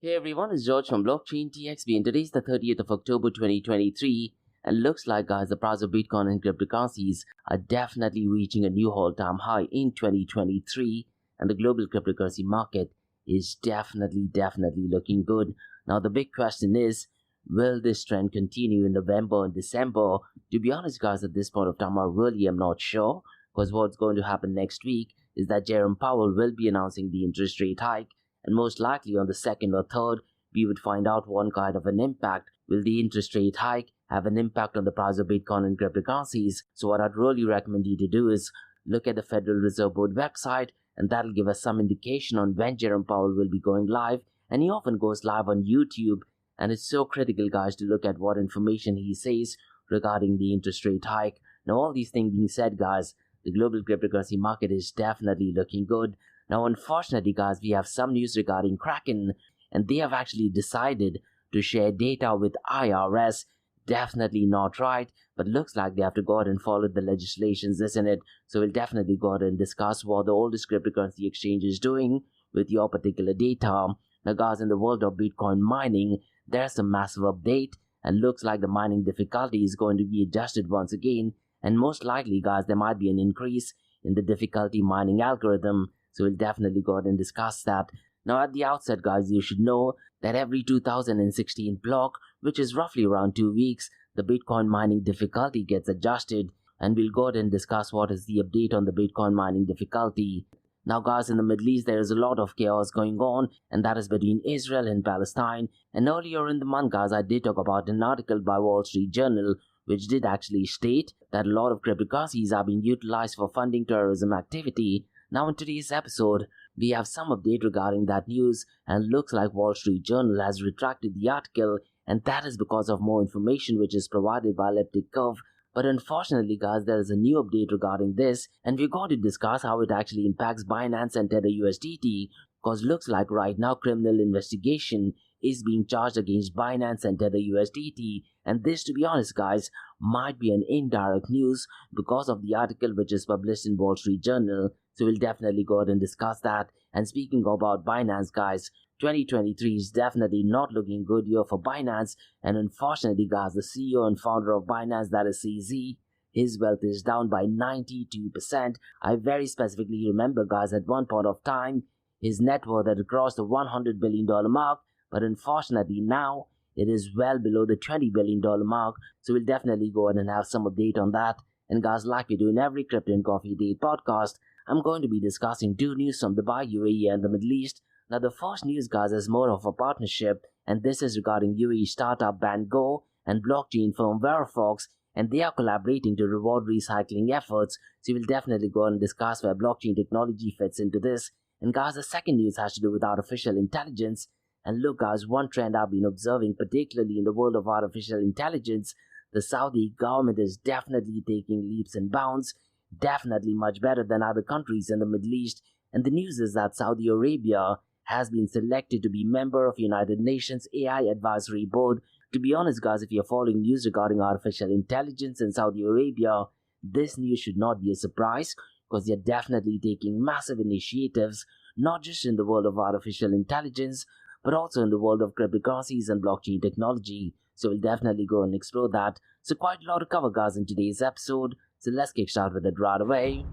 Hey everyone, it's George from Blockchain TXB and today's the 30th of October 2023 and looks like guys the price of Bitcoin and cryptocurrencies are definitely reaching a new all-time high in 2023 and the global cryptocurrency market is definitely looking good. Now the big question is, will this trend continue in November and December? To be honest guys, at this point of time I really am not sure because what's going to happen next week is that Jerome Powell will be announcing the interest rate hike. And most likely on the 2nd or 3rd, we would find out one kind of an impact. Will the interest rate hike have an impact on the price of Bitcoin and cryptocurrencies? So what I'd really recommend you to do is look at the Federal Reserve Board website and that'll give us some indication on when Jerome Powell will be going live. And he often goes live on YouTube. And it's so critical, guys, to look at what information he says regarding the interest rate hike. Now, all these things being said, guys, the global cryptocurrency market is definitely looking good. Now, unfortunately, guys, we have some news regarding Kraken, and they have actually decided to share data with IRS. Definitely not right, but looks like they have to go ahead and follow the legislations, isn't it? So we'll definitely go ahead and discuss what the oldest cryptocurrency exchange is doing with your particular data. Now, guys, in the world of Bitcoin mining, there's a massive update, and looks like the mining difficulty is going to be adjusted once again, and most likely, guys, there might be an increase in the difficulty mining algorithm. So we'll definitely go ahead and discuss that. Now at the outset, guys, you should know that every 2016 block, which is roughly around 2 weeks, the Bitcoin mining difficulty gets adjusted. And we'll go ahead and discuss what is the update on the Bitcoin mining difficulty. Now guys, in the Middle East, there is a lot of chaos going on, and that is between Israel and Palestine. And earlier in the month, guys, I did talk about an article by Wall Street Journal, which did actually state that a lot of cryptocurrencies are being utilized for funding terrorism activity. Now in today's episode, we have some update regarding that news and looks like Wall Street Journal has retracted the article and that is because of more information which is provided by Elliptic Curve. But unfortunately guys, there is a new update regarding this and we're going to discuss how it actually impacts Binance and Tether USDT because looks like right now criminal investigation is being charged against Binance and Tether USDT, and this, to be honest guys, might be an indirect news because of the article which is published in Wall Street Journal. So we'll definitely go ahead and discuss that. And speaking about Binance, guys, 2023 is definitely not looking good year for Binance, and unfortunately guys, the CEO and founder of Binance, that is CZ, his wealth is down by 92%. I very specifically remember guys, at one point of time his net worth had crossed the $100 billion mark, but unfortunately now it is well below the $20 billion mark. So we'll definitely go ahead and have some update on that. And guys, like we do in every Crypto and Coffee Date podcast, I'm going to be discussing 2 news from Dubai, UAE and the Middle East. Now the first news guys is more of a partnership, and this is regarding UAE startup BandGo and blockchain firm Verifox, and they are collaborating to reward recycling efforts. So we'll definitely go on and discuss where blockchain technology fits into this. And guys, the second news has to do with artificial intelligence. And look guys, one trend I've been observing, particularly in the world of artificial intelligence, the Saudi government is definitely taking leaps and bounds, definitely much better than other countries in the Middle East. And the news is that Saudi Arabia has been selected to be member of United Nations AI Advisory Board. To be honest guys, if you're following news regarding artificial intelligence in Saudi Arabia, this news should not be a surprise because they're definitely taking massive initiatives, not just in the world of artificial intelligence, but also in the world of cryptocurrencies and blockchain technology. So we'll definitely go and explore that. So quite a lot to cover guys in today's episode. So let's kickstart with it right away.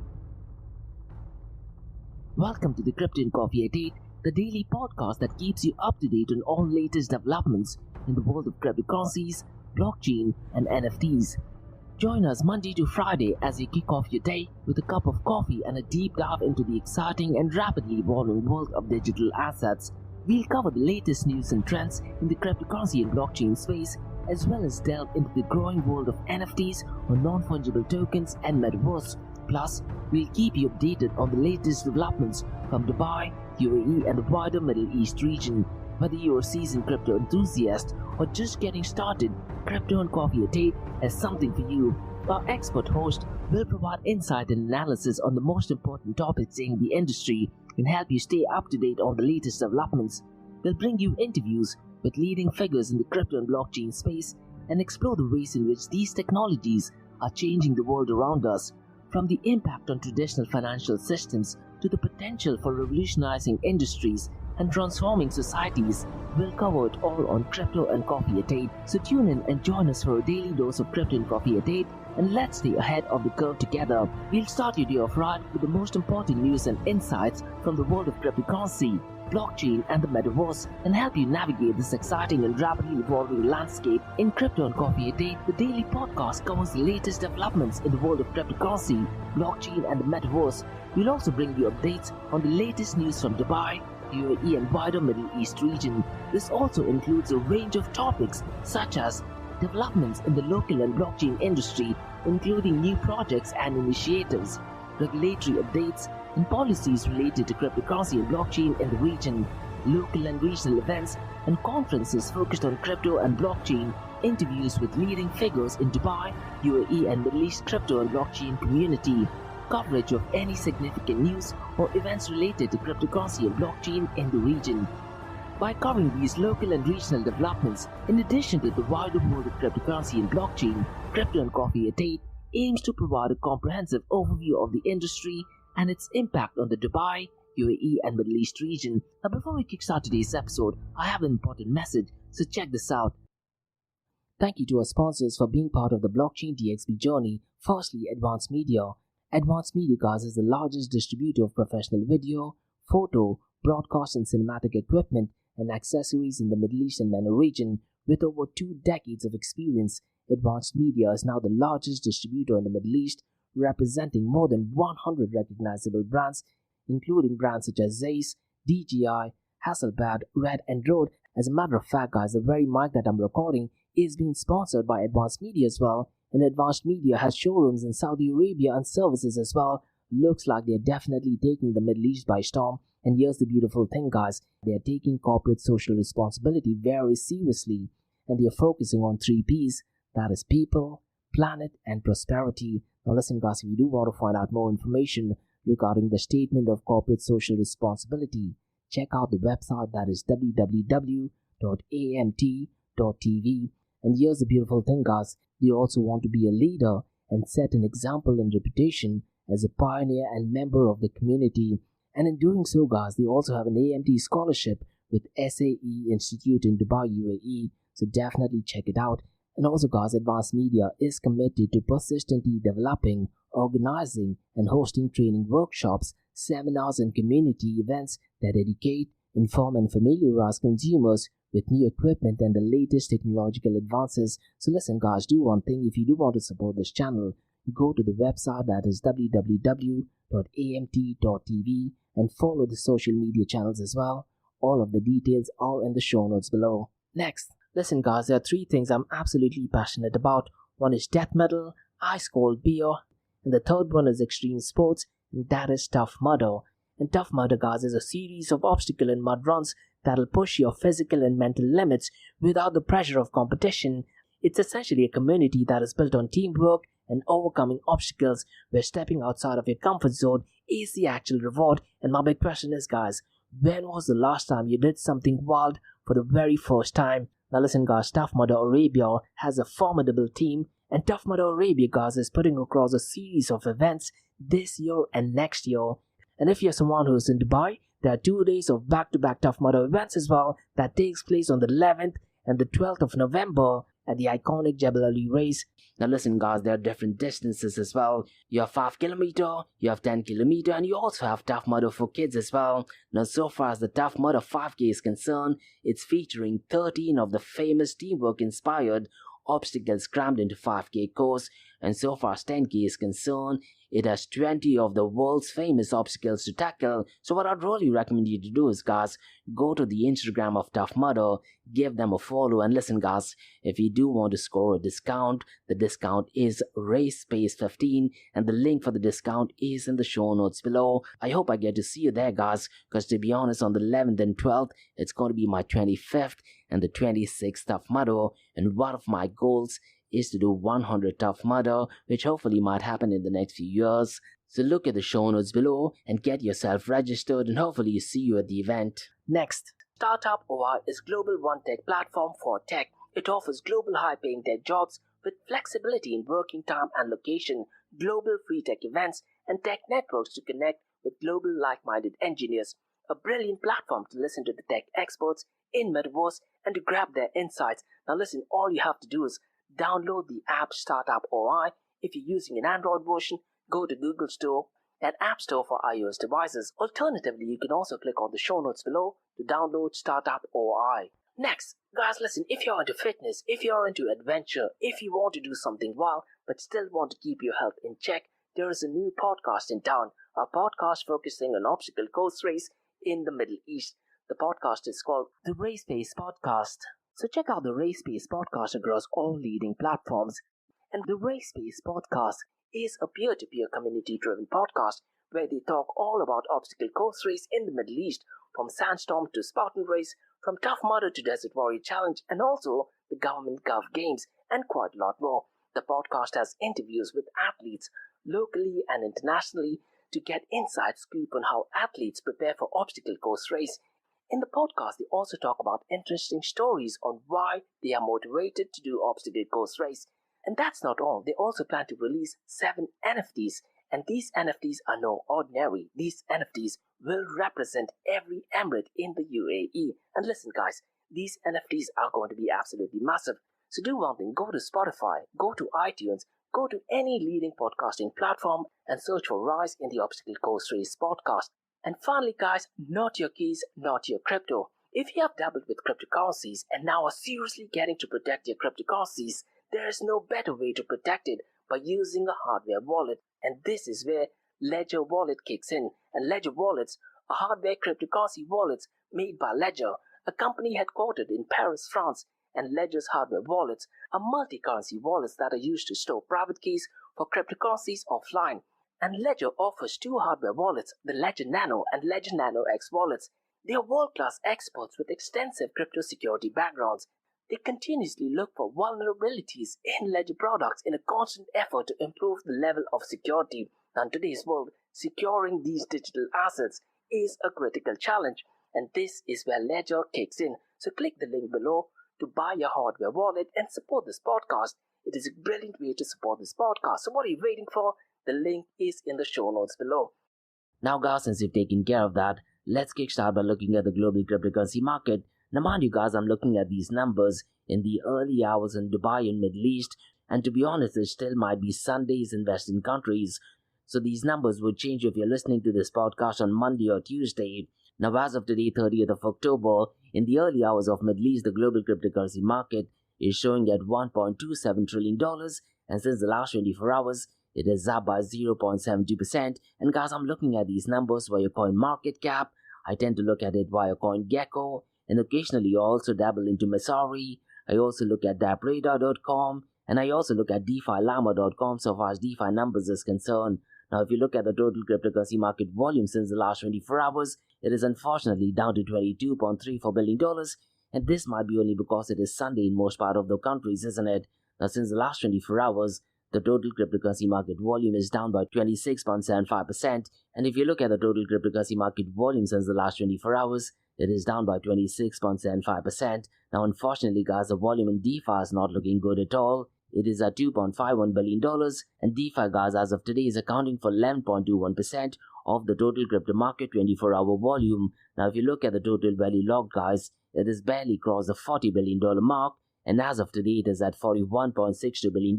Welcome to the Crypto and Coffee at 8, the daily podcast that keeps you up to date on all latest developments in the world of cryptocurrencies, blockchain and NFTs. Join us Monday to Friday as you kick off your day with a cup of coffee and a deep dive into the exciting and rapidly evolving world of digital assets. We'll cover the latest news and trends in the cryptocurrency and blockchain space, as well as delve into the growing world of NFTs or non-fungible tokens and metaverse. Plus, we'll keep you updated on the latest developments from Dubai, UAE and the wider Middle East region. Whether you're a seasoned crypto enthusiast or just getting started, Crypto and Coffee at 8 has something for you. Our expert host will provide insight and analysis on the most important topics in the industry and help you stay up to date on the latest developments. They'll bring you interviews with leading figures in the crypto and blockchain space and explore the ways in which these technologies are changing the world around us, from the impact on traditional financial systems to the potential for revolutionizing industries and transforming societies. We'll cover it all on Crypto and Coffee at 8, so tune in and join us for a daily dose of Crypto and Coffee at 8, and let's stay ahead of the curve together. We'll start your day off right with the most important news and insights from the world of cryptocurrency, blockchain and the metaverse, and help you navigate this exciting and rapidly evolving landscape. In Crypto and Coffee at 8, the daily podcast covers the latest developments in the world of cryptocurrency, blockchain and the metaverse. We'll also bring you updates on the latest news from Dubai, UAE and wider Middle East region. This also includes a range of topics such as developments in the local and blockchain industry, including new projects and initiatives, regulatory updates, and policies related to cryptocurrency and blockchain in the region, local and regional events and conferences focused on crypto and blockchain, interviews with leading figures in Dubai, UAE and Middle East crypto and blockchain community, coverage of any significant news or events related to cryptocurrency and blockchain in the region. By covering these local and regional developments, in addition to the wider world of cryptocurrency and blockchain, Crypto and Coffee at 8 aims to provide a comprehensive overview of the industry and its impact on the Dubai, UAE and Middle East region. Now before we kickstart today's episode, I have an important message, so check this out. Thank you to our sponsors for being part of the Blockchain DXB journey. Firstly, Advanced Media. Advanced Media, guys, is the largest distributor of professional video, photo, broadcast and cinematic equipment and accessories in the Middle East and MENA region. With over 2 decades of experience, Advanced Media is now the largest distributor in the Middle East, representing more than 100 recognizable brands, including brands such as Zeiss, DJI, Hasselblad, Red and Rode. As a matter of fact, guys, the very mic that I'm recording is being sponsored by Advanced Media as well. And Advanced Media has showrooms in Saudi Arabia and services as well. Looks like they're definitely taking the Middle East by storm. And here's the beautiful thing, guys. They're taking corporate social responsibility very seriously. And they're focusing on 3 Ps. That is people, planet, and prosperity. Now listen, guys, if you do want to find out more information regarding the Statement of Corporate Social Responsibility, check out the website, that is www.amt.tv. And here's the beautiful thing, guys. They also want to be a leader and set an example and reputation as a pioneer and member of the community. And in doing so, guys, they also have an AMT scholarship with SAE Institute in Dubai, UAE. So definitely check it out. And also, guys, Advanced Media is committed to persistently developing, organizing, and hosting training workshops, seminars, and community events that educate, inform, and familiarize consumers with new equipment and the latest technological advances. So listen, guys, do one thing. If you do want to support this channel, go to the website, that is www.amt.tv, and follow the social media channels as well. All of the details are in the show notes below. Next, listen, guys, there are 3 things I'm absolutely passionate about. One is death metal, ice cold beer, and the third one is extreme sports, and that is Tough Mudder. And Tough Mudder, guys, is a series of obstacle and mud runs that'll push your physical and mental limits without the pressure of competition. It's essentially a community that is built on teamwork and overcoming obstacles, where stepping outside of your comfort zone is the actual reward. And my big question is, guys, when was the last time you did something wild for the very first time? Now listen, guys, Tough Mudder Arabia has a formidable team, and Tough Mudder Arabia, guys, is putting across a series of events this year and next year. And if you're someone who's in Dubai, there are 2 days of back-to-back Tough Mudder events as well that takes place on the 11th and the 12th of November at the iconic Jebel Ali race. Now listen, guys, there are different distances as well. You have 5 kilometer, you have 10 kilometer, and you also have Tough Mudder for kids as well. Now so far as the Tough Mudder 5K is concerned, it's featuring 13 of the famous teamwork-inspired obstacles crammed into 5K course, and so far as 10K is concerned, it has 20 of the world's famous obstacles to tackle. So what I'd really recommend you to do is, guys, go to the Instagram of Tough Mudder, give them a follow, and listen, guys, if you do want to score a discount, the discount is RACESpace15, and the link for the discount is in the show notes below. I hope I get to see you there, guys, because to be honest, on the 11th and 12th, it's going to be my 25th and the 26th Tough Mudder, and one of my goals is to do 100 Tough Mudder, which hopefully might happen in the next few years. So look at the show notes below and get yourself registered, and hopefully see you at the event. Next, Startup OI is global one-tech platform for tech. It offers global high-paying tech jobs with flexibility in working time and location, global free tech events, and tech networks to connect with global like-minded engineers. a brilliant platform to listen to the tech experts in Metaverse and to grab their insights. Now listen, all you have to do is download the app Startup OI. If you're using an Android version, go to Google Store and App Store for iOS devices. Alternatively, you can also click on the show notes below to download Startup OI. Next, guys, listen, if you're into fitness, if you're into adventure, if you want to do something wild but still want to keep your health in check, there is a new podcast in town, a podcast focusing on obstacle course race in the Middle East. The podcast is called the Race Pace Podcast. So check out the Race Pace Podcast across all leading platforms. And the Race Pace Podcast is a peer-to-peer community-driven podcast where they talk all about obstacle course race in the Middle East, from Sandstorm to Spartan Race, from Tough Mudder to Desert Warrior Challenge, and also the Government Gov Games, and quite a lot more. The podcast has interviews with athletes locally and internationally to get inside scoop on how athletes prepare for obstacle course race. In the podcast, they also talk about interesting stories on why they are motivated to do obstacle course race. And that's not all. They also plan to release 7 NFTs. And these NFTs are no ordinary. These NFTs will represent every emirate in the UAE. And listen, guys, these NFTs are going to be absolutely massive. So do one thing, go to Spotify, go to iTunes, go to any leading podcasting platform and search for Rise in the Obstacle Course Race podcast. And finally, guys, not your keys, not your crypto. If you have dabbled with cryptocurrencies and now are seriously getting to protect your cryptocurrencies, there is no better way to protect it by using a hardware wallet. And this is where Ledger Wallet kicks in. And Ledger Wallets are hardware cryptocurrency wallets made by Ledger, a company headquartered in Paris, France. And Ledger's hardware wallets are multi-currency wallets that are used to store private keys for cryptocurrencies offline. And Ledger offers 2 hardware wallets, the Ledger Nano and Ledger Nano X wallets. They are world-class experts with extensive crypto security backgrounds. They continuously look for vulnerabilities in Ledger products in a constant effort to improve the level of security. Now, in today's world, securing these digital assets is a critical challenge, and this is where Ledger kicks in. So click the link below to buy your hardware wallet and support this podcast. It is a brilliant way to support this podcast. So what are you waiting for? The link is in the show notes below. Now, guys, since you've taken care of that, let's kickstart by looking at the global cryptocurrency market. Now, mind you guys, I'm looking at these numbers in the early hours in Dubai and Middle East, and to be honest, it still might be Sundays in Western countries. So these numbers would change if you're listening to this podcast on Monday or Tuesday. Now, as of today, 30th of October, in the early hours of Middle East, the global cryptocurrency market is showing at $1.27 trillion, and since the last 24 hours, it is up by 0.72%. And guys, I'm looking at these numbers via coin market cap. I tend to look at it via CoinGecko, and occasionally I also dabble into Masari. I also look at dapradar.com, and I also look at DeFiLama.com so far as DeFi numbers is concerned. Now, if you look at the total cryptocurrency market volume since the last 24 hours, it is unfortunately down to $22.34 billion, and this might be only because it is Sunday in most part of the countries, isn't it? Now, since the last 24 hours, the total cryptocurrency market volume is down by 26.75%, and if you look at the total cryptocurrency market volume since the last 24 hours, it is down by 26.75%. Now, unfortunately, guys, the volume in DeFi is not looking good at all. It is at $2.51 billion, and DeFi, guys, as of today is accounting for 11.21% of the total crypto market 24-hour volume. Now, if you look at the total value locked, guys, it has barely crossed the $40 billion mark, and as of today, it is at $41.62 billion,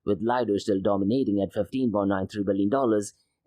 with Lido still dominating at $15.93 billion.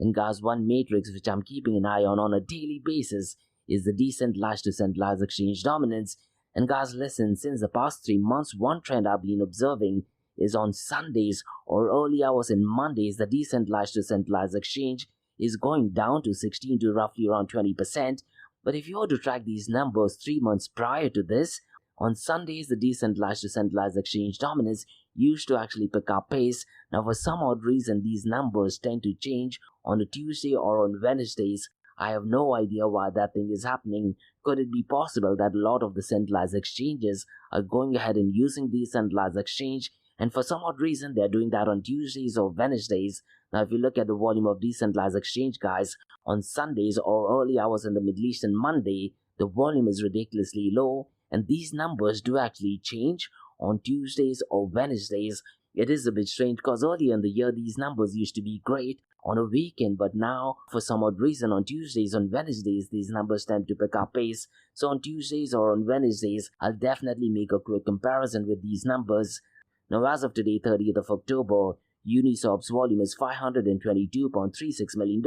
And guys, one matrix which I'm keeping an eye on a daily basis is the decentralized to centralized exchange dominance. And guys, listen, since the past 3 months, one trend I've been observing is on Sundays or early hours in Mondays, the decentralized to centralized exchange is going down to 16 to roughly around 20%. But if you were to track these numbers 3 months prior to this, on Sundays, the decentralized to centralized exchange dominance used to actually pick up pace. Now, for some odd reason, these numbers tend to change on a Tuesday or on Wednesdays. I have no idea why that thing is happening. Could it be possible that a lot of the centralized exchanges are going ahead and using decentralized exchange, and for some odd reason they're doing that on Tuesdays or Wednesdays? Now, if you look at the volume of decentralized exchange, guys, on Sundays or early hours in the Middle East and Monday, the volume is ridiculously low, and these numbers do actually change on Tuesdays or Wednesdays. It is a bit strange because earlier in the year these numbers used to be great on a weekend, but now for some odd reason on Tuesdays, on Wednesdays, these numbers tend to pick up pace. So on Tuesdays or on Wednesdays, I'll definitely make a quick comparison with these numbers. Now as of today, 30th of October, Uniswap's volume is $522.36 million.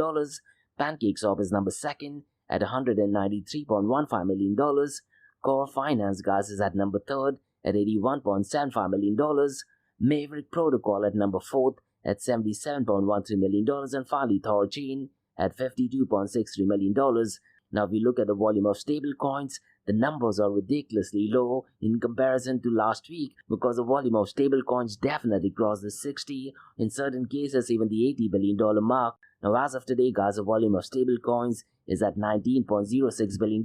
PancakeSwap is number second at $193.15 million. Core Finance Gas is at number third at $81.75 million. Maverick Protocol at number fourth at $77.13 million, and finally Thorchain at $52.63 million. Now if we look at the volume of stablecoins, the numbers are ridiculously low in comparison to last week because the volume of stablecoins definitely crossed the 60, in certain cases even the $80 billion mark. Now as of today guys, the volume of stablecoins is at $19.06 billion,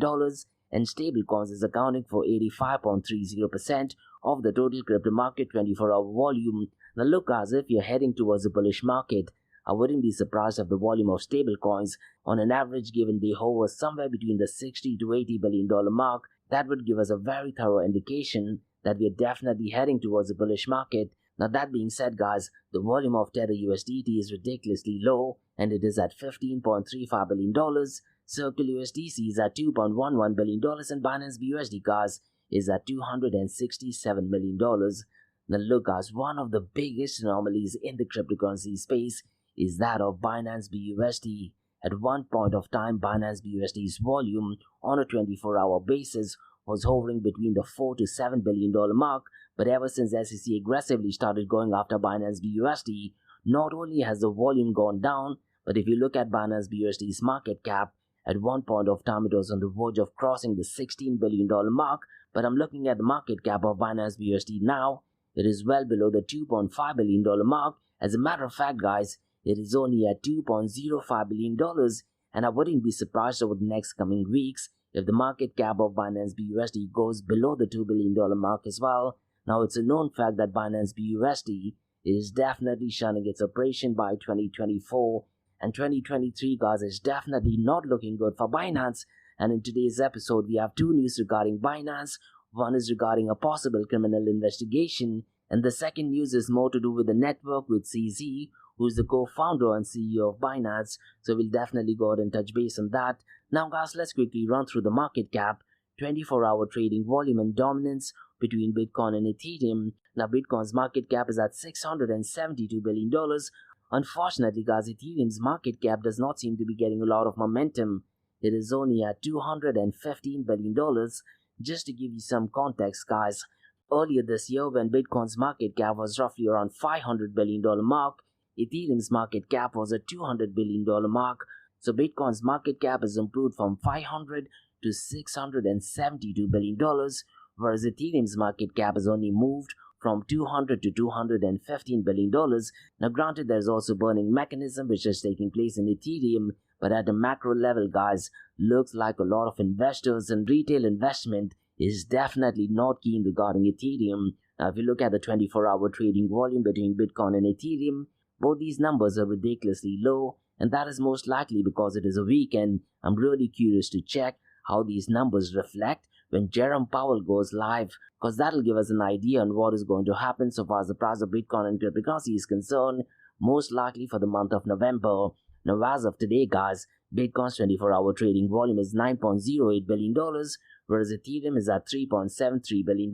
and stablecoins is accounting for 85.30% of the total crypto market 24-hour volume. Now look guys, if you're heading towards a bullish market, I wouldn't be surprised if the volume of stablecoins on an average given day hover somewhere between the $60 to $80 billion mark. That would give us a very thorough indication that we're definitely heading towards a bullish market. Now that being said guys, the volume of Tether USDT is ridiculously low and it is at $15.35 billion. Circle USDC is at $2.11 billion and Binance BUSD guys is at $267 million. Now look guys, one of the biggest anomalies in the cryptocurrency space is that of Binance BUSD. At one point of time, Binance BUSD's volume on a 24-hour basis was hovering between the $4 to $7 billion mark, but ever since SEC aggressively started going after Binance BUSD, not only has the volume gone down, but if you look at Binance BUSD's market cap, at one point of time it was on the verge of crossing the $16 billion mark, but I'm looking at the market cap of Binance BUSD now. It is well below the $2.5 billion mark. As a matter of fact guys, it is only at $2.05 billion, and I wouldn't be surprised over the next coming weeks if the market cap of Binance BUSD goes below the $2 billion mark as well. Now it's a known fact that Binance BUSD is definitely shunning its operation by 2024, and 2023 guys is definitely not looking good for Binance. And in today's episode we have two news regarding Binance. One is regarding a possible criminal investigation, and the second news is more to do with the network with CZ, who is the co-founder and CEO of Binance. So we'll definitely go ahead and touch base on that. Now guys, let's quickly run through the market cap, 24-hour trading volume and dominance between Bitcoin and Ethereum. Now Bitcoin's market cap is at $672 billion. Unfortunately guys, Ethereum's market cap does not seem to be getting a lot of momentum. It is only at $215 billion. Just to give you some context guys, earlier this year when Bitcoin's market cap was roughly around $500 billion mark, Ethereum's market cap was at $200 billion mark. So Bitcoin's market cap has improved from $500 to $672 billion, whereas Ethereum's market cap has only moved from $200 to $215 billion. Now granted, there's also burning mechanism which is taking place in Ethereum, but at a macro level guys, looks like a lot of investors and retail investment is definitely not keen regarding Ethereum. Now if you look at the 24-hour trading volume between Bitcoin and Ethereum, both these numbers are ridiculously low, and that is most likely because it is a weekend. I'm really curious to check how these numbers reflect when Jerome Powell goes live, because that'll give us an idea on what is going to happen so far as the price of Bitcoin and cryptocurrency is concerned, most likely for the month of November. Now as of today guys, Bitcoin's 24-hour trading volume is $9.08 billion, whereas Ethereum is at $3.73 billion.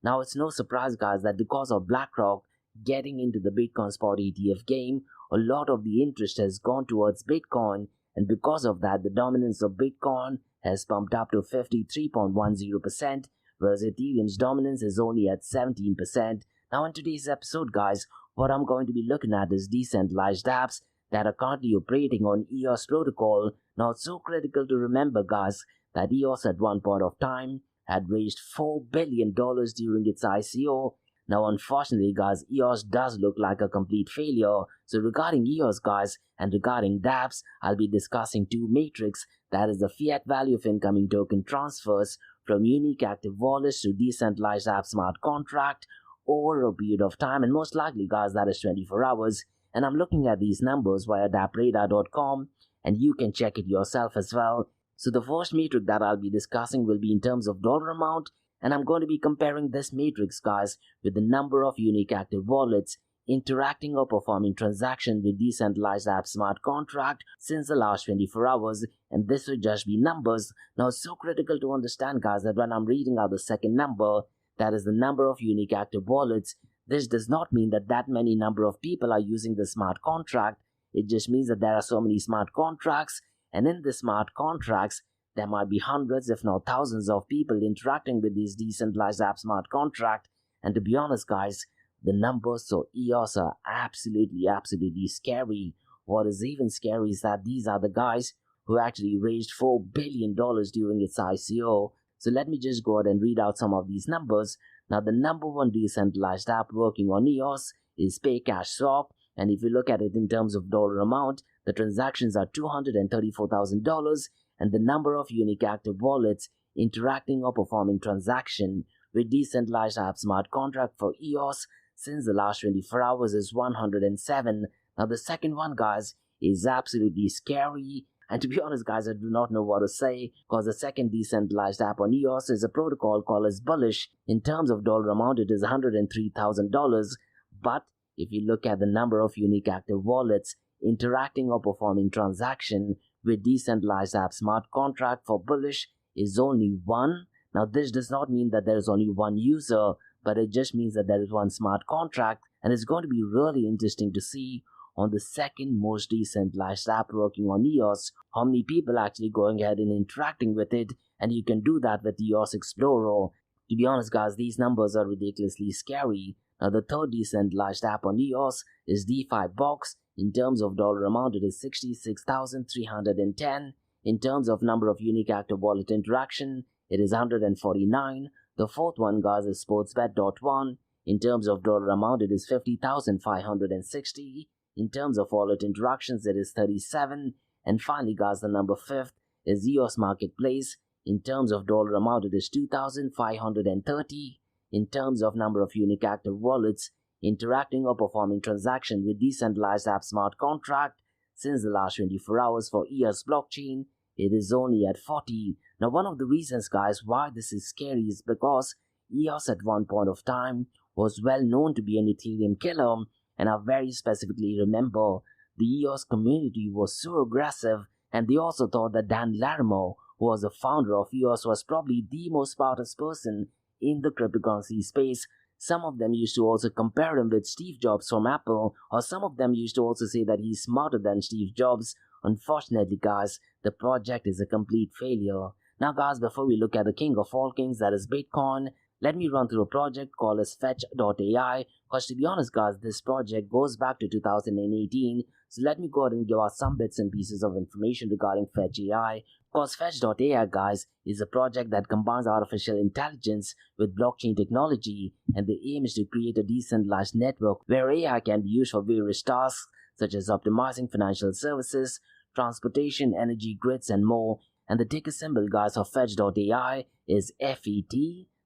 Now it's no surprise guys that because of BlackRock getting into the Bitcoin spot ETF game, a lot of the interest has gone towards Bitcoin, and because of that the dominance of Bitcoin has pumped up to 53.10%, whereas Ethereum's dominance is only at 17%. Now in today's episode guys, what I'm going to be looking at is decentralized apps that are currently operating on EOS protocol. Now it's so critical to remember guys that EOS at one point of time had raised $4 billion during its ICO. Now unfortunately guys, EOS does look like a complete failure. So regarding EOS guys and regarding dApps, I'll be discussing two metrics, that is the fiat value of incoming token transfers from unique active wallets to decentralized app smart contract over a period of time, and most likely guys that is 24 hours. And I'm looking at these numbers via dappradar.com, and you can check it yourself as well. So the first metric that I'll be discussing will be in terms of dollar amount, And I'm going to be comparing this matrix, guys, with the number of unique active wallets interacting or performing transactions with decentralized app smart contract since the last 24 hours, and this will just be numbers. Now it's so critical to understand, guys, that when I'm reading out the second number, that is the number of unique active wallets, this does not mean that many number of people are using the smart contract. It just means that there are so many smart contracts, and in the smart contracts there might be hundreds if not thousands of people interacting with this decentralized app smart contract. And to be honest, guys, the numbers for EOS are absolutely scary. What is even scary is that these are the guys who actually raised $4 billion during its ICO. So let me just go ahead and read out some of these numbers. Now, the number one decentralized app working on EOS is PayCashSwap, and if you look at it in terms of dollar amount, the transactions are $234,000, and the number of unique active wallets interacting or performing transaction with decentralized app smart contract for EOS since the last 24 hours is 107. Now, the second one, guys, is absolutely scary. And to be honest, guys, I do not know what to say, because the second decentralized app on EOS is a protocol called as Bullish. In terms of dollar amount, it is $103,000. But if you look at the number of unique active wallets interacting or performing transaction with decentralized app smart contract for Bullish is only one. Now, this does not mean that there is only one user, but it just means that there is one smart contract, and it's going to be really interesting to see on the second most decentralized app working on EOS how many people actually going ahead and interacting with it, and you can do that with EOS Explorer. To be honest, guys, these numbers are ridiculously scary. Now, the third decentralized app on EOS is DeFi Box. In terms of dollar amount, it is 66,310. In terms of number of unique active wallet interaction, it is 149. The fourth one, guys, is SportsBet.one. In terms of dollar amount, it is 50,560. In terms of wallet interactions, it is 37. And finally, guys, the number fifth is EOS Marketplace. In terms of dollar amount, it is 2,530. In terms of number of unique active wallets interacting or performing transaction with decentralized app smart contract since the last 24 hours for EOS blockchain, it is only at 40. Now, one of the reasons, guys, why this is scary is because EOS at one point of time was well known to be an Ethereum killer, and I very specifically remember the EOS community was so aggressive, and they also thought that Dan Larimer, who was the founder of EOS, was probably the most smartest person in the cryptocurrency space. Some of them used to also compare him with Steve Jobs from Apple, or some of them used to also say that he's smarter than Steve Jobs. Unfortunately, guys, the project is a complete failure. Now, guys, before we look at the king of all kings, that is Bitcoin, let me run through a project called as fetch.ai, because to be honest, guys, this project goes back to 2018. So let me go ahead and give out some bits and pieces of information regarding Fetch AI. Because Fetch.ai, guys, is a project that combines artificial intelligence with blockchain technology, and the aim is to create a decentralized network where AI can be used for various tasks such as optimizing financial services, transportation, energy grids, and more. And the ticker symbol, guys, of Fetch.ai is FET,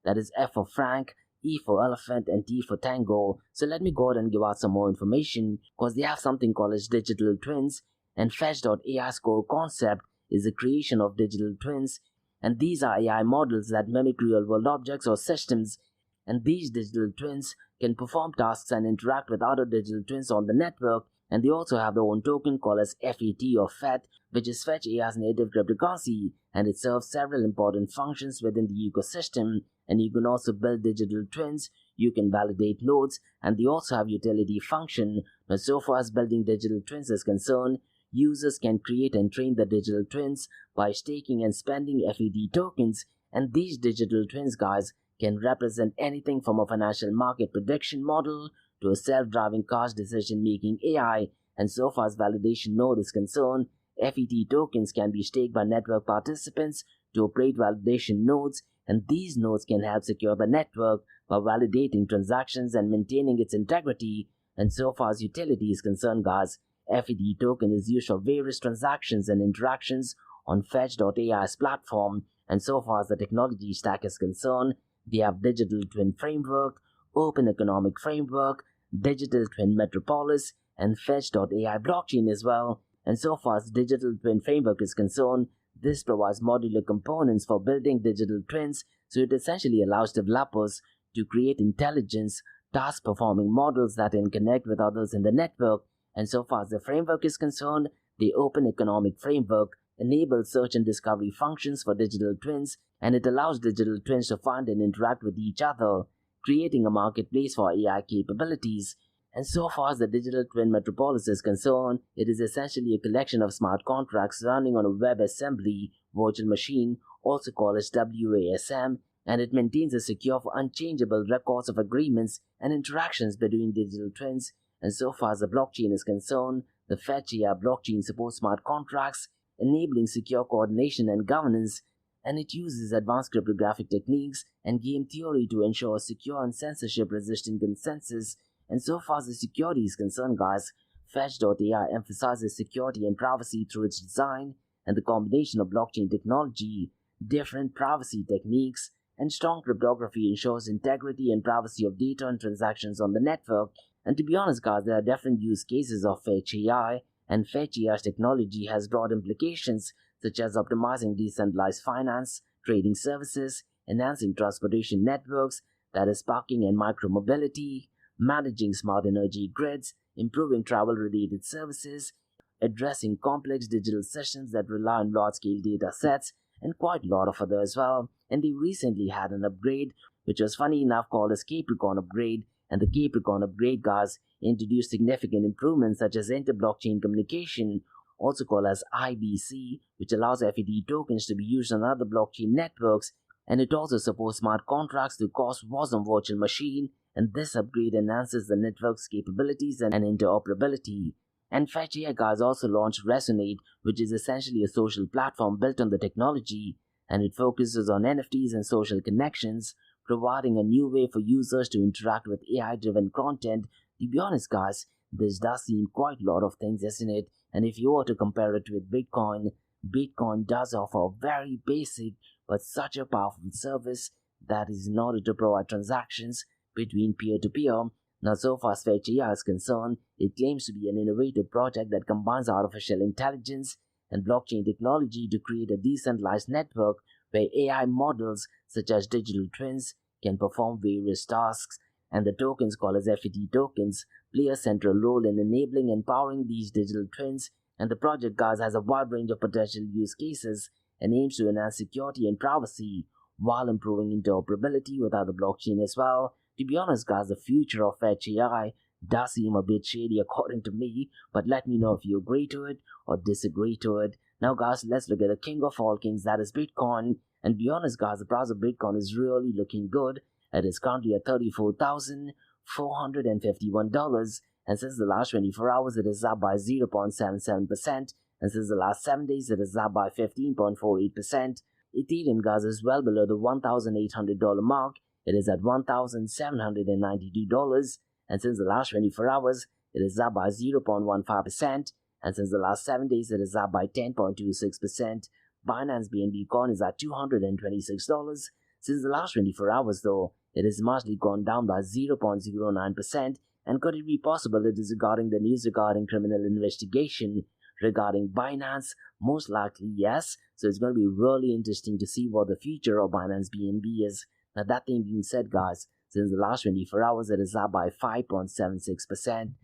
that is F for Frank, E for Elephant, and T for Tango. So let me go ahead and give out some more information, because they have something called as digital twins, and Fetch.ai's core concept is the creation of digital twins, and these are AI models that mimic real-world objects or systems, and these digital twins can perform tasks and interact with other digital twins on the network, and they also have their own token called as FET or FET, which is Fetch AI's native cryptocurrency, and it serves several important functions within the ecosystem. And you can also build digital twins, you can validate nodes, and they also have utility function. Now, so far as building digital twins is concerned, users can create and train the digital twins by staking and spending FET tokens, and these digital twins, guys, can represent anything from a financial market prediction model to a self-driving cars decision-making AI. And so far as validation node is concerned, FET tokens can be staked by network participants to operate validation nodes, and these nodes can help secure the network by validating transactions and maintaining its integrity. And so far as utility is concerned, guys, FET token is used for various transactions and interactions on Fetch.ai's platform. And so far as the technology stack is concerned, they have Digital Twin Framework, Open Economic Framework, Digital Twin Metropolis, and Fetch.ai blockchain as well. And so far as Digital Twin Framework is concerned, This provides modular components for building digital twins, so it essentially allows developers to create intelligence, task-performing models that can connect with others in the network. And so far as the framework is concerned, the Open Economic Framework enables search and discovery functions for digital twins, and it allows digital twins to find and interact with each other, creating a marketplace for AI capabilities. And so far as the digital twin metropolis is concerned, it is essentially a collection of smart contracts running on a WebAssembly virtual machine, also called as WASM, and it maintains a secure, unchangeable records of agreements and interactions between digital twins. And so far as the blockchain is concerned, the Fetch AI blockchain supports smart contracts, enabling secure coordination and governance, and it uses advanced cryptographic techniques and game theory to ensure secure and censorship-resistant consensus. And so far as the security is concerned, guys, Fetch.ai emphasizes security and privacy through its design, and the combination of blockchain technology, different privacy techniques, and strong cryptography ensures integrity and privacy of data and transactions on the network. And to be honest, guys, there are different use cases of Fetch AI, and Fetch AI's technology has broad implications such as optimizing decentralized finance, trading services, enhancing transportation networks, that is parking and micromobility, managing smart energy grids, improving travel-related services, addressing complex digital systems that rely on large-scale data sets, and quite a lot of other as well. And they recently had an upgrade, which was funny enough called as Capricorn upgrade, and the Capricorn upgrade, guys, introduced significant improvements such as inter-blockchain communication, also called as IBC, which allows FET tokens to be used on other blockchain networks, and it also supports smart contracts to cause wars on virtual machine, and this upgrade enhances the network's capabilities and interoperability. And Fetch AI, guys, also launched Resonate, which is essentially a social platform built on the technology, and it focuses on NFTs and social connections, providing a new way for users to interact with AI-driven content. To be honest, guys, this does seem quite a lot of things, isn't it? And if you were to compare it with Bitcoin, Bitcoin does offer a very basic but such a powerful service that is in order to provide transactions between peer-to-peer. Now, so far as Fetch AI is concerned, it claims to be an innovative project that combines artificial intelligence and blockchain technology to create a decentralized network where AI models such as digital twins can perform various tasks, and the tokens called as FET tokens play a central role in enabling and powering these digital twins. And the project, guys, has a wide range of potential use cases and aims to enhance security and privacy while improving interoperability with other blockchain as well. To be honest, guys, the future of Fetch AI does seem a bit shady according to me, but let me know if you agree to it or disagree to it. Now, guys, let's look at the king of all kings, that is Bitcoin. And to be honest, guys, the price of Bitcoin is really looking good. It is currently at $34,451, and since the last 24 hours, it is up by 0.77%, and since the last 7 days, it is up by 15.48%. Ethereum, guys, is well below the $1,800 mark. It is at $1,792, and since the last 24 hours, it is up by 0.15%, and since the last 7 days, it is up by 10.26%. Binance BNB coin is at $226. Since the last 24 hours, though, it has marginally gone down by 0.09%, and could it be possible it is regarding the news regarding criminal investigation regarding Binance? Most likely, yes. So it's going to be really interesting to see what the future of Binance BNB is. Now, that thing being said, guys, since the last 24 hours, it is up by 5.76%.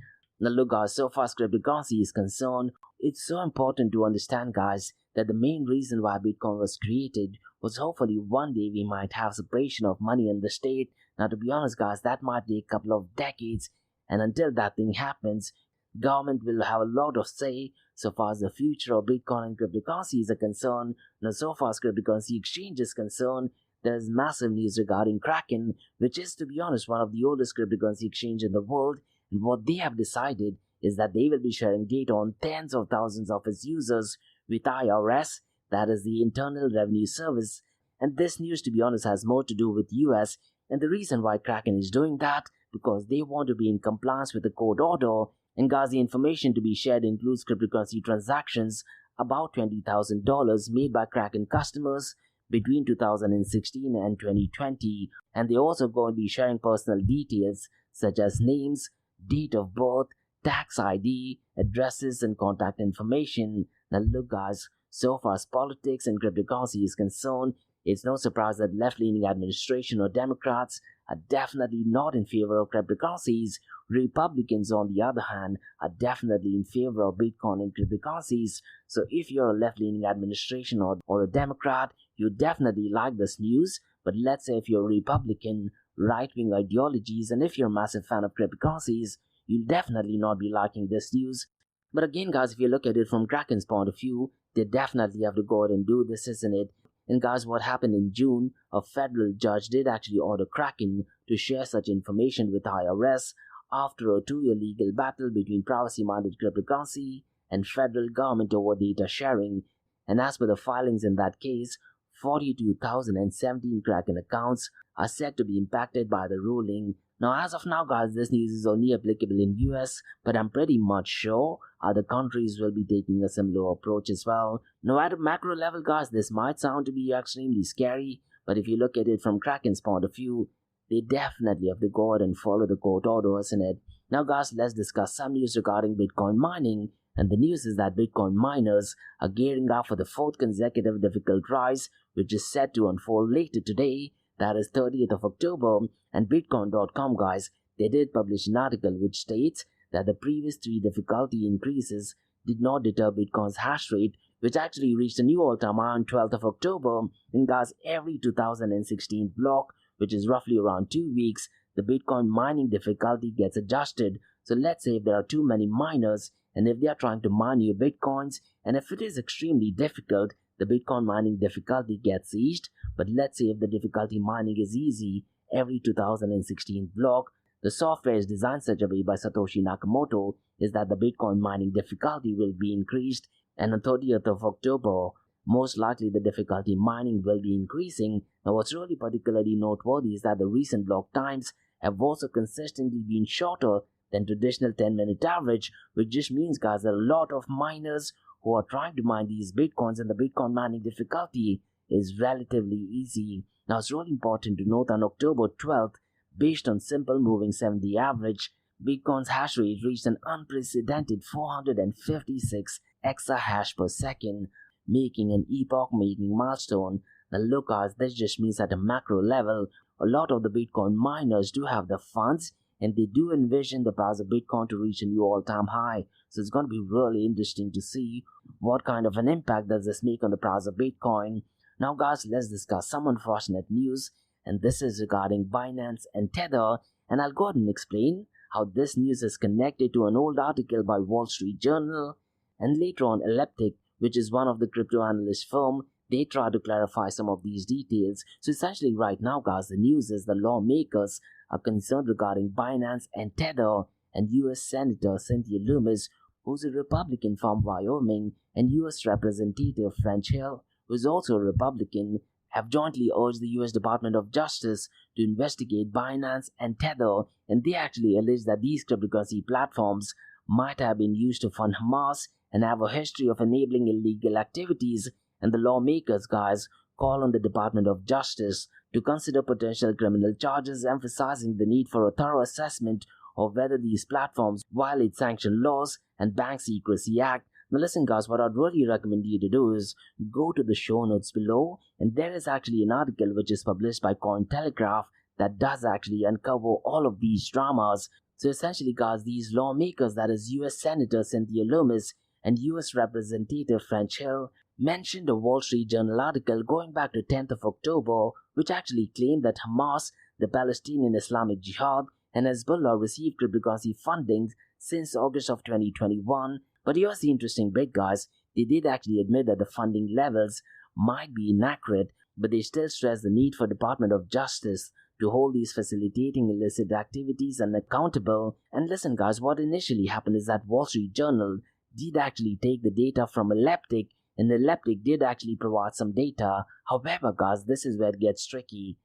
Now, look, guys, so far as cryptocurrency is concerned, it's so important to understand, guys, that the main reason why Bitcoin was created was hopefully one day we might have separation of money and the state. Now, to be honest, guys, that might take a couple of decades, and until that thing happens, government will have a lot of say so far as the future of Bitcoin and cryptocurrencies are concerned. Now, so far as cryptocurrency exchange is concerned, there is massive news regarding Kraken, which is, to be honest, one of the oldest cryptocurrency exchange in the world, and what they have decided is that they will be sharing data on tens of thousands of its users with IRS, that is the Internal Revenue Service. And this news, to be honest, has more to do with US, and the reason why Kraken is doing that, because they want to be in compliance with the court order. And guys, the information to be shared includes cryptocurrency transactions about $20,000 made by Kraken customers between 2016 and 2020, and they're also going to be sharing personal details such as names, date of birth, tax ID, addresses, and contact information. Now look, guys, So far as politics and cryptocurrency is concerned, it's no surprise that left-leaning administration or Democrats are definitely not in favor of cryptocurrencies. Republicans, on the other hand, are definitely in favor of Bitcoin and cryptocurrencies. So if you're a left-leaning administration or a Democrat, you definitely like this news. But let's say if you're a Republican, right-wing ideologies, and if you're a massive fan of cryptocurrencies, you'll definitely not be liking this news. But again, guys, if you look at it from Kraken's point of view, they definitely have to go ahead and do this, isn't it? And guys, what happened in June, a federal judge did actually order Kraken to share such information with IRS after a 2-year legal battle between privacy-minded cryptocurrency and federal government over data sharing. And as per the filings in that case, 42,017 Kraken accounts are said to be impacted by the ruling. Now, as of now, guys, this news is only applicable in US, but I'm pretty much sure other countries will be taking a similar approach as well. Now, at a macro level, guys, this might sound to be extremely scary, but if you look at it from Kraken's point of view, they definitely have to go ahead and follow the court order, isn't it? Now, guys, let's discuss some news regarding Bitcoin mining. And the news is that Bitcoin miners are gearing up for the 4th consecutive difficult rise, which is set to unfold later today. That is 30th of October, and Bitcoin.com, guys, they did publish an article which states that the previous 3 difficulty increases did not deter Bitcoin's hash rate, which actually reached a new all-time high on 12th of October. And guys, every 2016 block, which is roughly around 2 weeks, the Bitcoin mining difficulty gets adjusted. So let's say if there are too many miners, and if they are trying to mine your Bitcoins, and if it is extremely difficult, the Bitcoin mining difficulty gets eased. But let's say if the difficulty mining is easy, every 2016 block, the software is designed such a way by Satoshi Nakamoto is that the Bitcoin mining difficulty will be increased, and on 30th of October, most likely the difficulty mining will be increasing. Now, what's really particularly noteworthy is that the recent block times have also consistently been shorter than traditional 10-minute average, which just means, guys, that a lot of miners who are trying to mine these Bitcoins, and the Bitcoin mining difficulty is relatively easy. Now, it's really important to note on October 12th, based on simple moving 7-day average, Bitcoin's hash rate reached an unprecedented 456 exahash per second, making an epoch-making milestone. Now look, guys, this just means at a macro level, a lot of the Bitcoin miners do have the funds, and they do envision the price of Bitcoin to reach a new all-time high. So it's going to be really interesting to see what kind of an impact does this make on the price of Bitcoin. Now, guys, let's discuss some unfortunate news, and this is regarding Binance and Tether, and I'll go ahead and explain how this news is connected to an old article by Wall Street Journal, and later on Elliptic, which is one of the crypto analyst firm, they try to clarify some of these details. So essentially right now, guys, the news is the lawmakers are concerned regarding Binance and Tether, and US Senator Cynthia Lummis, who's a Republican from Wyoming, and US Representative French Hill, who's also a Republican, have jointly urged the US Department of Justice to investigate Binance and Tether, and they actually allege that these cryptocurrency platforms might have been used to fund Hamas and have a history of enabling illegal activities. And the lawmakers, guys, call on the Department of Justice to consider potential criminal charges, emphasizing the need for a thorough assessment of whether these platforms violate sanctioned laws and Bank Secrecy Act. Now listen, guys, what I'd really recommend you to do is go to the show notes below, and there is actually an article which is published by Cointelegraph that does actually uncover all of these dramas. So essentially, guys, these lawmakers, that is US Senator Cynthia Lummis and US Representative French Hill, mentioned a Wall Street Journal article going back to 10th of October, which actually claimed that Hamas, the Palestinian Islamic Jihad, and Hezbollah received cryptocurrency funding since August of 2021. But here's the interesting bit, guys. They did actually admit that the funding levels might be inaccurate, but they still stress the need for Department of Justice to hold these facilitating illicit activities unaccountable. And listen, guys, what initially happened is that Wall Street Journal did actually take the data from Elliptic, and Elliptic did actually provide some data. However, guys, this is where it gets tricky.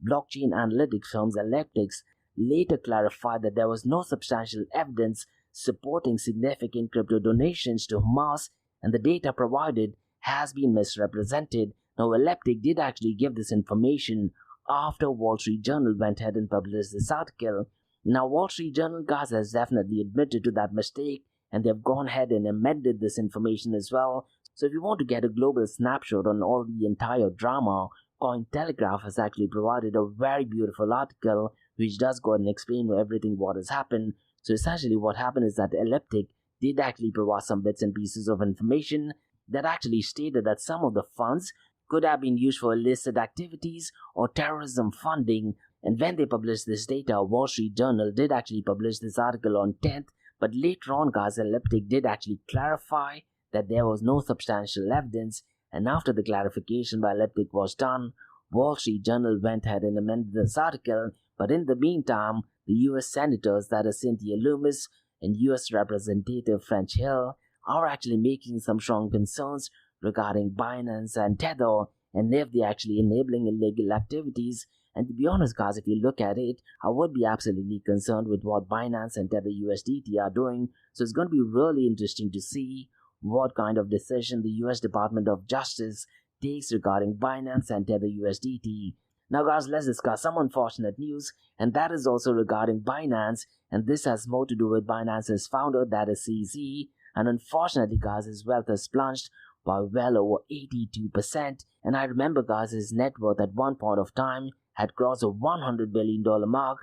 Blockchain analytics firms Elliptic later clarified that there was no substantial evidence supporting significant crypto donations to Hamas, and the data provided has been misrepresented. Now, Elliptic did actually give this information after Wall Street Journal went ahead and published this article. Now, Wall Street Journal, guys, has definitely admitted to that mistake, and they've gone ahead and amended this information as well. So if you want to get a global snapshot on all the entire drama, Cointelegraph has actually provided a very beautiful article which does go and explain everything what has happened. So essentially what happened is that Elliptic did actually provide some bits and pieces of information that actually stated that some of the funds could have been used for illicit activities or terrorism funding. And when they published this data, Wall Street Journal did actually publish this article on 10th, but later on, guys, Elliptic did actually clarify that there was no substantial evidence, and after the clarification by Elliptic was done, Wall Street Journal went ahead and amended this article. But in the meantime, the US Senators, that is Cynthia Lummis and US Representative French Hill, are actually making some strong concerns regarding Binance and Tether, and if they're actually enabling illegal activities. And to be honest, guys, if you look at it, I would be absolutely concerned with what Binance and Tether USDT are doing. So it's going to be really interesting to see what kind of decision the US Department of Justice takes regarding Binance and Tether USDT. Now, guys, let's discuss some unfortunate news, and that is also regarding Binance, and this has more to do with Binance's founder, that is CZ, and unfortunately, guys, his wealth has plunged by well over 82%. And I remember, guys, his net worth at one point of time had crossed a $100 billion mark,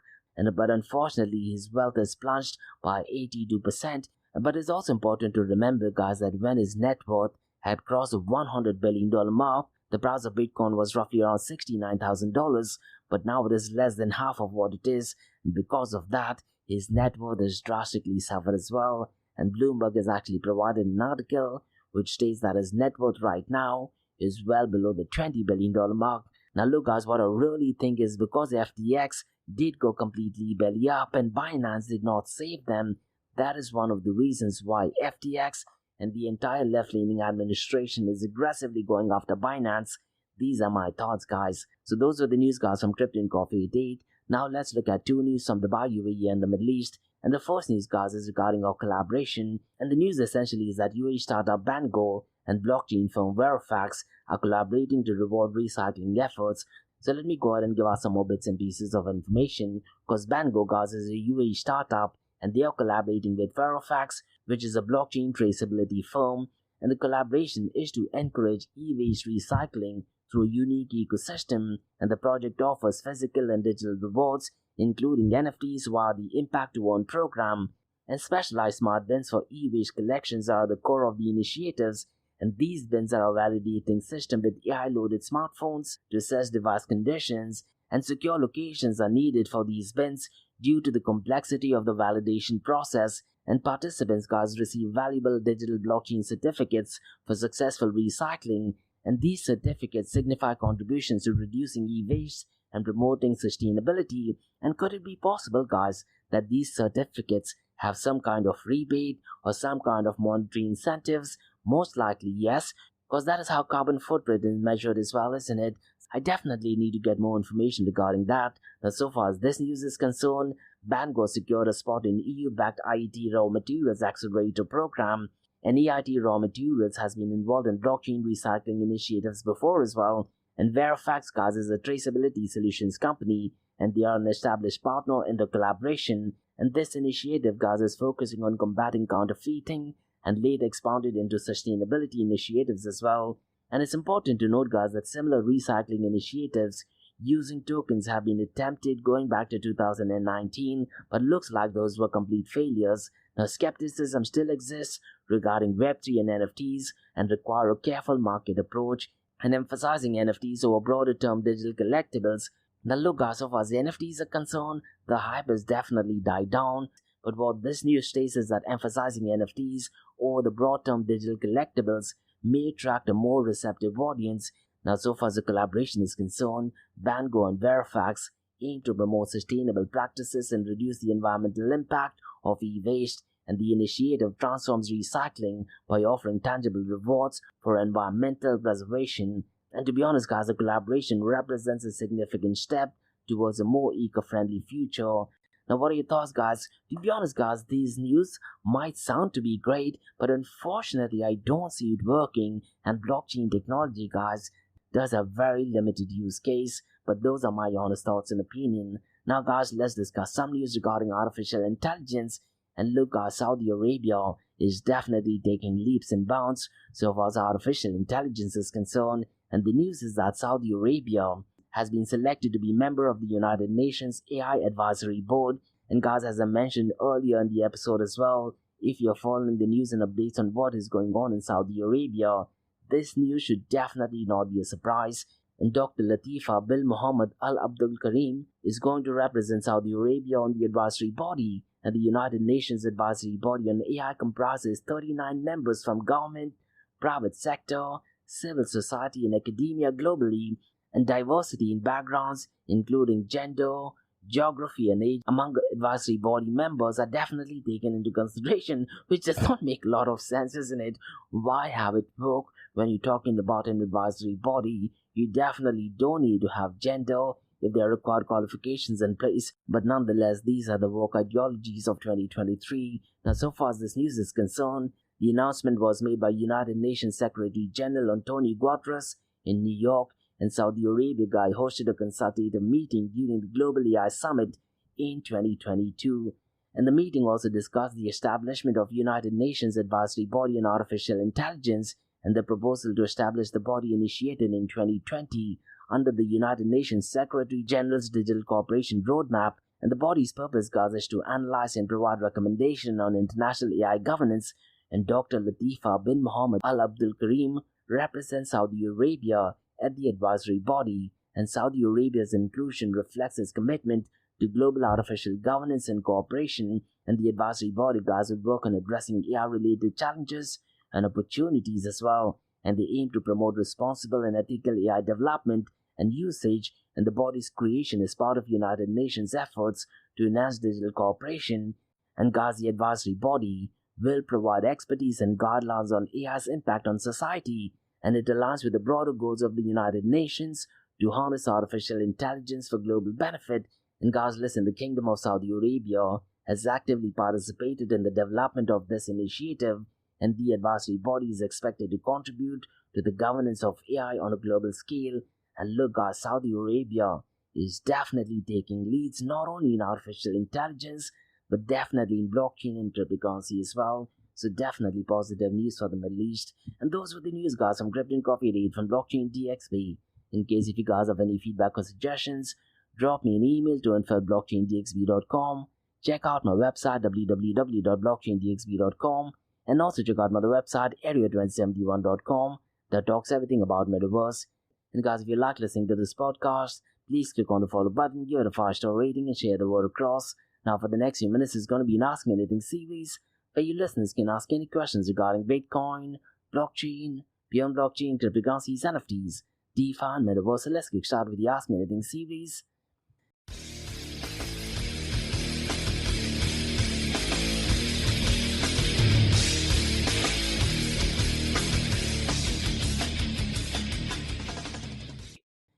but unfortunately his wealth has plunged by 82%. But it's also important to remember, guys, that when his net worth had crossed a $100 billion mark, the price of Bitcoin was roughly around $69,000, but now it is less than half of what it is, and because of that, his net worth has drastically suffered as well. And Bloomberg has actually provided an article which states that his net worth right now is well below the $20 billion mark. Now look, guys, what I really think is because FTX did go completely belly up and Binance did not save them, that is one of the reasons why FTX and the entire left-leaning administration is aggressively going after Binance. These are my thoughts, guys. So those were the news, guys, from Crypto and Coffee Date. Now let's look at two news from Dubai, UAE and the Middle East. And the first news, guys, is regarding our collaboration. And the news essentially is that UAE startup Bango and blockchain firm Verifax are collaborating to reward recycling efforts. So let me go ahead and give out some more bits and pieces of information, because Bango, guys, is a UAE startup and they are collaborating with Verifax, which is a blockchain traceability firm, and the collaboration is to encourage e-waste recycling through a unique ecosystem, and the project offers physical and digital rewards, including NFTs via the Impact to Earn program, and specialized smart bins for e-waste collections are the core of the initiatives, and these bins are a validating system with AI-loaded smartphones to assess device conditions, and secure locations are needed for these bins due to the complexity of the validation process, and participants, guys, receive valuable digital blockchain certificates for successful recycling, and these certificates signify contributions to reducing e-waste and promoting sustainability. And could it be possible, guys, that these certificates have some kind of rebate or some kind of monetary incentives? Most likely yes, because that is how carbon footprint is measured as well, isn't it? I definitely need to get more information regarding that. Now, so far as this news is concerned, Bango secured a spot in EU-backed IET Raw Materials Accelerator program, and EIT Raw Materials has been involved in blockchain recycling initiatives before as well. And Verifax, guys, is a traceability solutions company, and they are an established partner in the collaboration. And this initiative, guys, is focusing on combating counterfeiting and later expanded into sustainability initiatives as well. And it's important to note, guys, that similar recycling initiatives using tokens have been attempted going back to 2019, but looks like those were complete failures. Now, skepticism still exists regarding Web3 and NFTs and require a careful market approach and emphasizing NFTs over broader term digital collectibles. Now look, guys, so far as the NFTs are concerned, the hype has definitely died down, but what this news states is that emphasizing NFTs over the broad term digital collectibles may attract a more receptive audience. Now, so far as the collaboration is concerned, Bango and Verifax aim to promote sustainable practices and reduce the environmental impact of e-waste, and the initiative transforms recycling by offering tangible rewards for environmental preservation. And to be honest, guys, the collaboration represents a significant step towards a more eco-friendly future. Now, what are your thoughts, guys? To be honest, guys, these news might sound to be great, but unfortunately, I don't see it working, and blockchain technology, guys, does have very limited use case, but those are my honest thoughts and opinion. Now, guys, let's discuss some news regarding artificial intelligence, And look, Saudi Arabia is definitely taking leaps and bounds so far as artificial intelligence is concerned. And the news is that Saudi Arabia has been selected to be member of the United Nations AI Advisory Board. And guys, as I mentioned earlier in the episode as well, if you're following the news and updates on what is going on in Saudi Arabia, this news should definitely not be a surprise. And Dr. Latifa bin Mohammed Al Abdul Karim is going to represent Saudi Arabia on the advisory body. And the United Nations Advisory Body on AI comprises 39 members from government, private sector, civil society and academia globally, and diversity in backgrounds including gender, geography and age among advisory body members are definitely taken into consideration, which does not make a lot of sense, isn't it? Why have it work when you're talking about an advisory body? You definitely don't need to have gender if there are required qualifications in place, but nonetheless, these are the work ideologies of 2023. Now, so far as this news is concerned, the announcement was made by United Nations Secretary General Antonio Guterres in New York, and Saudi Arabia hosted a consultative meeting during the Global AI Summit in 2022. And the meeting also discussed the establishment of United Nations Advisory Body on Artificial Intelligence and the proposal to establish the body initiated in 2020 under the United Nations Secretary General's Digital Cooperation Roadmap. And the body's purpose, guys, is to analyze and provide recommendations on international AI governance. And Dr. Latifa bin Mohammed Al Abdul Karim represents Saudi Arabia at the advisory body, and Saudi Arabia's inclusion reflects its commitment to global artificial governance and cooperation. And the advisory body, guys, will work on addressing AI-related challenges and opportunities as well. And they aim to promote responsible and ethical AI development and usage, and the body's creation is part of United Nations efforts to enhance digital cooperation. And guys, the advisory body will provide expertise and guidelines on AI's impact on society, and it aligns with the broader goals of the United Nations to harness artificial intelligence for global benefit. And guys, listen, the Kingdom of Saudi Arabia has actively participated in the development of this initiative, and the advisory body is expected to contribute to the governance of AI on a global scale. And look, guys, Saudi Arabia is definitely taking leads not only in artificial intelligence, but definitely in blockchain and cryptocurrency as well. So definitely positive news for the Middle East. And those were the news, guys, from Crypto and Coffee Date from Blockchain DXB. In case if you guys have any feedback or suggestions, drop me an email to info@blockchaindxb.com. Check out my website www.blockchaindxb.com, and also check out my other website area2071.com that talks everything about Metaverse. And guys, if you like listening to this podcast, please click on the follow button, give it a 5-star rating, and share the word across. Now, for the next few minutes, it's going to be an Ask Me Anything series, where you listeners can ask any questions regarding Bitcoin, blockchain, beyond blockchain, cryptocurrencies, NFTs, DeFi, and Metaverse. So let's get started with the Ask Me Anything series.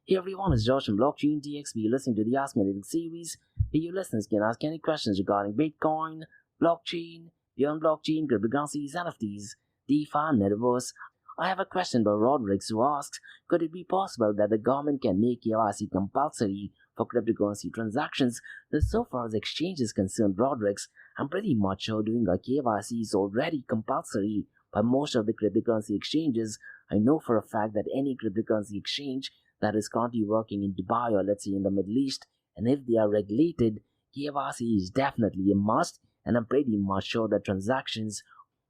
Hey everyone, it's Josh from Blockchain DXB. You're listening to the Ask Me Anything series, where you listeners can ask any questions regarding Bitcoin, blockchain, beyond blockchain, cryptocurrencies, NFTs, DeFi, and Metaverse. I have a question by Roderick who asks, could it be possible that the government can make KYC compulsory for cryptocurrency transactions? So far as exchange is concerned, Roderick, I'm pretty much sure doing a KYC is already compulsory by most of the cryptocurrency exchanges. I know for a fact that any cryptocurrency exchange that is currently working in Dubai or let's say in the Middle East, and if they are regulated, KYC is definitely a must. And I'm pretty much sure that transactions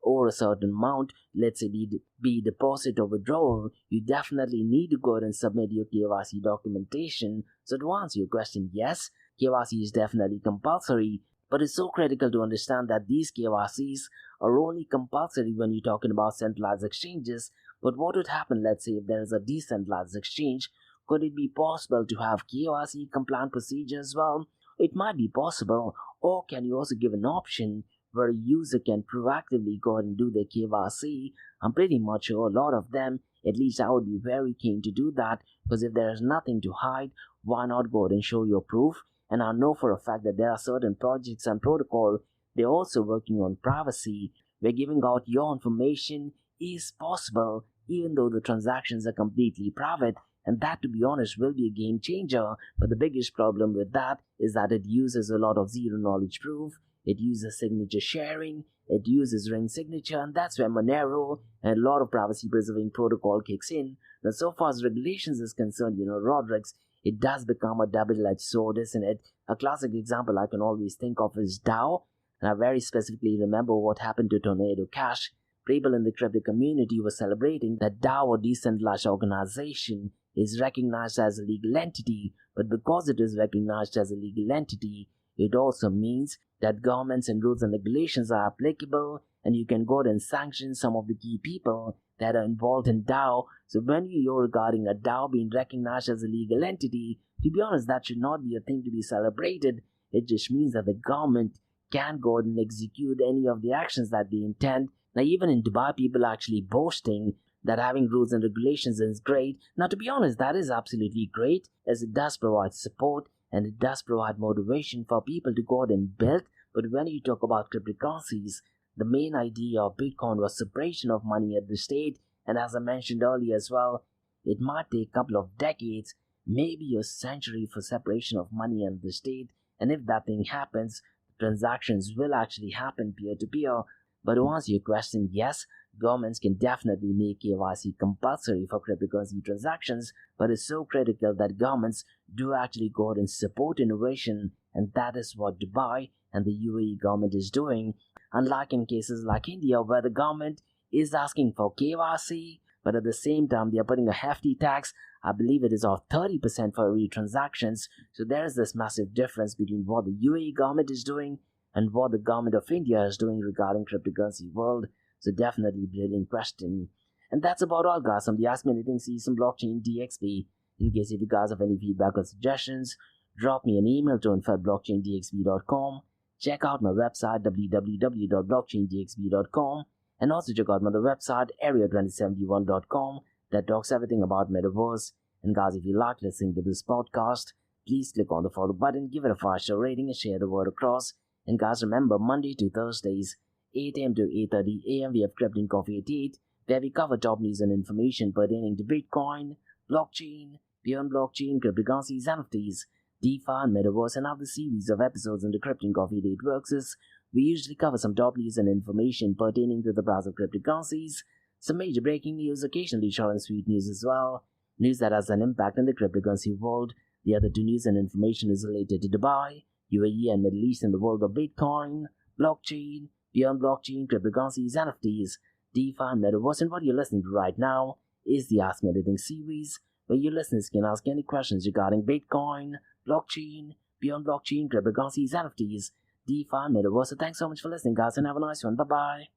over a certain amount, let's say be deposit or withdrawal, you definitely need to go ahead and submit your KYC documentation. So to answer your question, yes, KYC is definitely compulsory, but it's so critical to understand that these KYCs are only compulsory when you're talking about centralized exchanges. But what would happen, let's say, if there is a decentralized exchange? Could it be possible to have KYC compliant procedure as well? It might be possible, or can you also give an option where a user can proactively go ahead and do their KYC? I'm pretty much sure a lot of them, at least I would be very keen to do that, because if there is nothing to hide, why not go ahead and show your proof? And I know for a fact that there are certain projects and protocol, they're also working on privacy, where giving out your information is possible, even though the transactions are completely private. And that, to be honest, will be a game changer. But the biggest problem with that is that it uses a lot of zero knowledge proof. it uses signature sharing, it uses ring signature, and that's where Monero and a lot of privacy preserving protocol kicks in. Now, so far as regulations is concerned, Rodrigues, it does become a double-edged sword, isn't it? A classic example I can always think of is DAO, and I very specifically remember what happened to Tornado Cash. People in the crypto community were celebrating that DAO, or decentralized organization, is recognized as a legal entity, but because it is recognized as a legal entity, it also means that governments and rules and regulations are applicable, and you can go ahead and sanction some of the key people that are involved in DAO. So when you're regarding a DAO being recognized as a legal entity, to be honest, that should not be a thing to be celebrated. It just means that the government can go ahead and execute any of the actions that they intend. Now, even in Dubai, people are actually boasting that having rules and regulations is great. Now, to be honest, that is absolutely great, as it does provide support and it does provide motivation for people to go out and build. But when you talk about cryptocurrencies, the main idea of Bitcoin was separation of money at the state, and as I mentioned earlier as well, it might take a couple of decades, maybe a century for separation of money and the state, and if that thing happens, transactions will actually happen peer-to-peer. But to answer your question, yes, governments can definitely make KYC compulsory for cryptocurrency transactions, but it's so critical that governments do actually go out and support innovation, and that is what Dubai and the UAE government is doing. Unlike in cases like India, where the government is asking for KYC, but at the same time they are putting a hefty tax, I believe it is of 30% for every transactions. So there is this massive difference between what the UAE government is doing and what the government of India is doing regarding cryptocurrency world. So definitely brilliant question. And that's about all, guys, from the Ask Me Anything season blockchain DXB. In case if you guys have any feedback or suggestions, drop me an email to info@blockchaindxb.com. Check out my website www.blockchaindxb.com, and also check out my other website area2071.com that talks everything about metaverse. And guys, if you like listening to this podcast, please click on the follow button, give it a 5-star rating, and share the word across. And guys, remember, Monday to Thursdays, 8 a.m. to 8:30 a.m. we have Crypto Coffee at 8, where we cover top news and information pertaining to Bitcoin, blockchain, beyond blockchain, cryptocurrencies, NFTs, DeFi, and Metaverse. And other series of episodes in the Crypto Coffee at 8 works is we usually cover some top news and information pertaining to the price of cryptocurrencies, some major breaking news, occasionally short and sweet news as well, news that has an impact in the cryptocurrency world. The other two news and information is related to Dubai, UAE, and Middle East in the world of Bitcoin, blockchain, beyond blockchain, cryptocurrencies, NFTs, DeFi, and Metaverse. And what you're listening to right now is the Ask Me Anything series, where your listeners can ask any questions regarding Bitcoin, blockchain, beyond blockchain, cryptocurrencies, NFTs, DeFi, and Metaverse. So thanks so much for listening, guys, and have a nice one. Bye-bye.